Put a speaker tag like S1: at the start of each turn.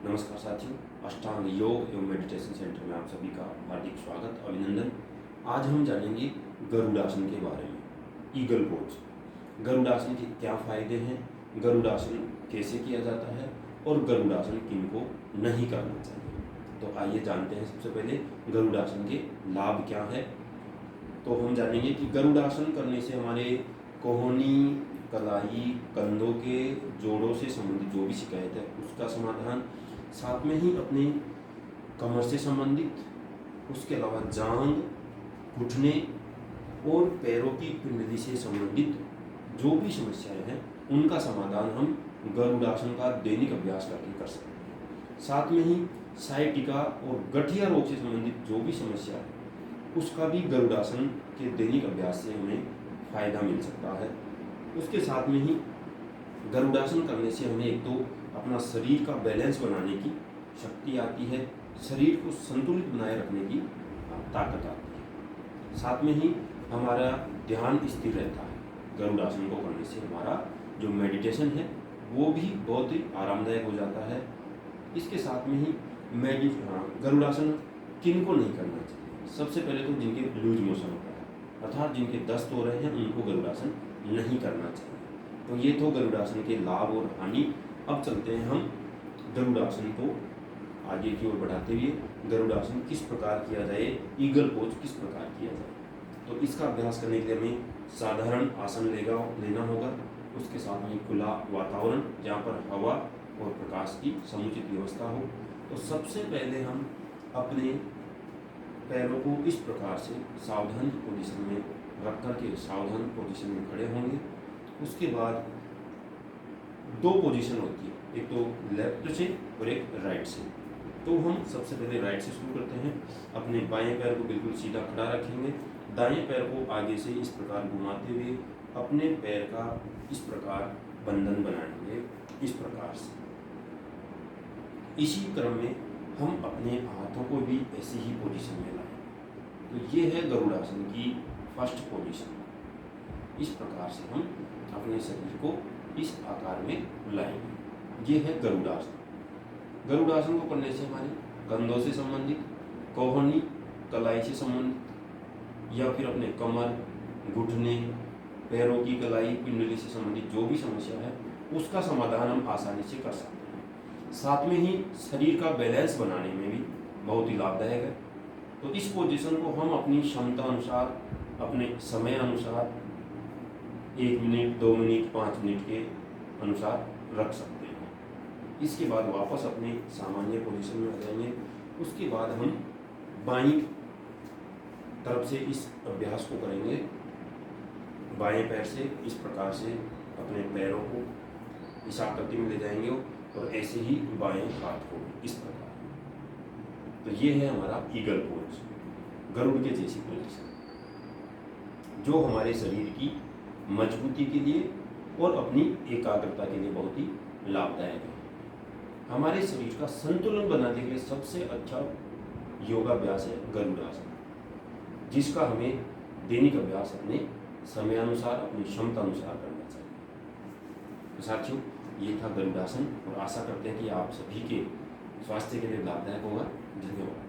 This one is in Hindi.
S1: नमस्कार साथियों, अष्टांग योग एवं मेडिटेशन सेंटर में आप सभी का हार्दिक स्वागत अभिनंदन। आज हम जानेंगे गरुड़ासन के बारे में। Eagle pose. गरुड़ासन के क्या फायदे हैं, गरुड़ासन कैसे किया जाता है और गरुड़ासन किनको नहीं करना चाहिए। तो आइए जानते हैं सबसे पहले गरुड़ासन के लाभ क्या है। तो हम जानेंगे कि गरुड़ासन करने से हमारे कोहनी, कलाई, कंधों के जोड़ों से संबंधित जो भी शिकायत है उसका समाधान, साथ में ही अपने कमर से संबंधित, उसके अलावा जांघ, घुटने और पैरों की पिंडली से संबंधित जो भी समस्याएं हैं उनका समाधान हम गरुड़ासन का दैनिक अभ्यास करके कर सकते हैं। साथ में ही साइटिका और गठिया रोग से संबंधित जो भी समस्या है उसका भी गरुड़ासन के दैनिक अभ्यास से हमें फायदा मिल सकता है। उसके साथ में ही गरुड़ासन करने से हमें एक तो अपना शरीर का बैलेंस बनाने की शक्ति आती है, शरीर को संतुलित बनाए रखने की ताकत आती है। साथ में ही हमारा ध्यान स्थिर रहता है। गरुड़ासन को करने से हमारा जो मेडिटेशन है वो भी बहुत ही आरामदायक हो जाता है। इसके साथ में ही गरुड़ासन किन को नहीं करना चाहिए। सबसे पहले तो जिनके लूज मोशन होता है, अर्थात जिनके दस्त हो रहे हैं, उनको गरुड़ासन नहीं करना चाहिए। तो ये तो गरुड़ासन के लाभ और हानि। अब चलते हैं हम गरुड़ासन को आगे की ओर बढ़ाते हुए गरुड़ासन किस प्रकार किया जाए, ईगल पोज किस प्रकार किया जाए। तो इसका अभ्यास करने के लिए हमें साधारण आसन लेना होगा। उसके साथ में खुला वातावरण जहाँ पर हवा और प्रकाश की समुचित व्यवस्था हो। तो सबसे पहले हम अपने पैरों को इस प्रकार से सावधान पोजीशन में रख कर के सावधान पोजीशन में खड़े होंगे। उसके बाद दो पोजीशन होती है, एक तो लेफ्ट से और एक राइट से। तो हम सबसे पहले राइट से शुरू करते हैं। अपने बाएं पैर को बिल्कुल सीधा खड़ा रखेंगे, दाएं पैर को आगे से इस प्रकार घुमाते हुए अपने पैर का इस प्रकार बंधन बनाएंगे, इस प्रकार से। इसी क्रम में हम अपने हाथों को भी ऐसी ही पोजीशन में लाएं। तो ये है गरुड़ासन की फर्स्ट पोजीशन। इस प्रकार से हम अपने शरीर को इस आकार में लाएंगे। ये है गरुड़ासन। गरुड़ासन को करने से हमारे कंधों से संबंधित, कोहनी, कलाई से संबंधित या फिर अपने कमर, घुटने, पैरों की कलाई, पिंडली से संबंधित जो भी समस्या है उसका समाधान हम आसानी से कर सकते हैं। साथ में ही शरीर का बैलेंस बनाने में भी बहुत ही लाभदायक है। तो इस पोजीशन को हम अपनी क्षमता अनुसार, अपने समय अनुसार 1 मिनट, 2 मिनट, 5 मिनट के अनुसार रख सकते हैं। इसके बाद वापस अपने सामान्य पोजीशन में आ जाएंगे। उसके बाद हम बाईं तरफ से इस अभ्यास को करेंगे। बाएं पैर से इस प्रकार से अपने पैरों को इस आकृति में ले जाएंगे और ऐसे ही बाएं हाथ को इस प्रकार। तो ये है हमारा ईगल पोज, गरुड़ के जैसी पोजीशन, जो हमारे शरीर की मजबूती के लिए और अपनी एकाग्रता के लिए बहुत ही लाभदायक है। हमारे शरीर का संतुलन बनाने के लिए सबसे अच्छा योगाभ्यास है गरुड़ासन, जिसका हमें दैनिक अभ्यास अपने समयानुसार, अपनी क्षमता अनुसार करना चाहिए। तो साथियों, ये था गरुड़ासन और आशा करते हैं कि आप सभी के स्वास्थ्य के लिए लाभदायक होगा। धन्यवाद।